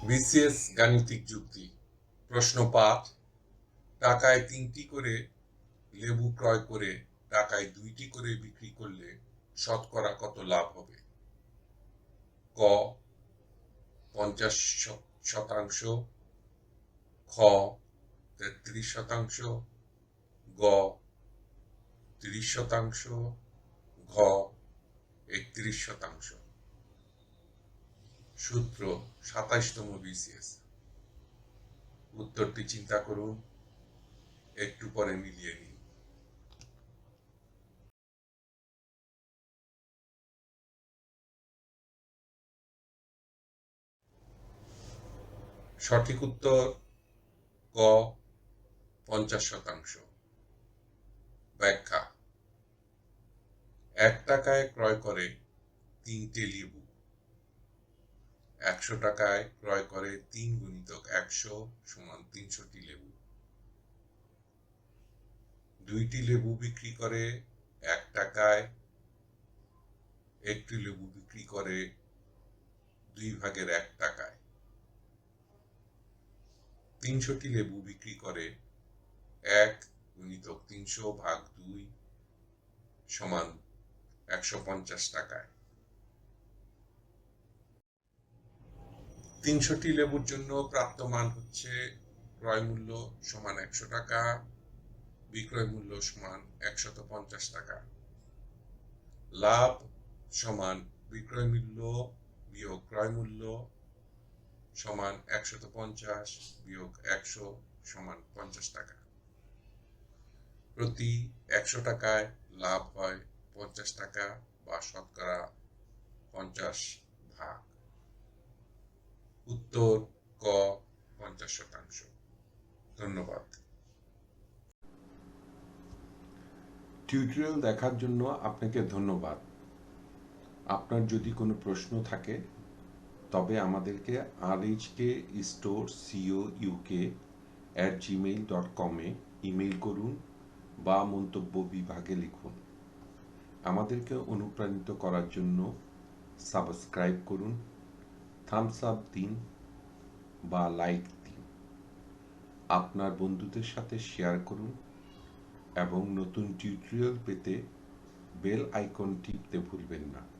BCS গাণিতিক যুক্তি। প্রশ্ন ৫, টাকায় ৩টি করে লেবু ক্রয় করে টাকায় ২টি করে বিক্রি করলে শতকরা কত লাভ হবে? ক ৫০%, খ ৩৩%, গ ৩০%, ঘ ৩১%। সূত্র ২৭তম বিসিএস। উত্তরটি চিন্তা করুন, একটু পরে মিলিয়ে নিন। সঠিক উত্তর ক ৫০%। ব্যাখ্যা: ১ টাকায় ক্রয় করে ৩টে লেবু, ১০০ টাকায় ক্রয় করে ৩ গুণিতক ১০০ সমান ৩০০টি লেবু। ২টি লেবু বিক্রি করে ১ টাকায়, একটি লেবু বিক্রি করে ২/১ টাকায়। ৩০০টি লেবু বিক্রি করে ১ গুণিতক ৩০০/২ সমান ১৫০ টাকায়। ৩০০টি লেবুর জন্য প্রাপ্ত মান হচ্ছে ক্রয় মূল্য সমান ১০০ টাকা, বিক্রয় মূল্য সমান ১৫০ টাকা। লাভ সমান বিক্রয় মূল্য বিয়োগ ক্রয় মূল্য সমান ১৫০ বিয়োগ ১০০ সমান ৫০ টাকা। প্রতি ১০০ টাকায় লাভ হয় ৫০ টাকা বা শতকরা ৫০ ভাগ। উত্তর ক ৫০%। ধন্যবাদ। টিউটোরিয়াল দেখার জন্য আপনাকে ধন্যবাদ। আপনার যদি কোনো প্রশ্ন থাকে তবে আমাদেরকে rhkstorecouk@gmail.com ইমেইল করুন বা মন্তব্য বিভাগে লিখুন। আমাদেরকে অনুপ্রাণিত করার জন্য সাবস্ক্রাইব করুন, থামস আপ দিন বা লাইক দিন। আপনার বন্ধুদের সাথে শেয়ার করুন এবং নতুন টিউটোরিয়াল পেতে বেল আইকন টিপতে ভুলবেন না।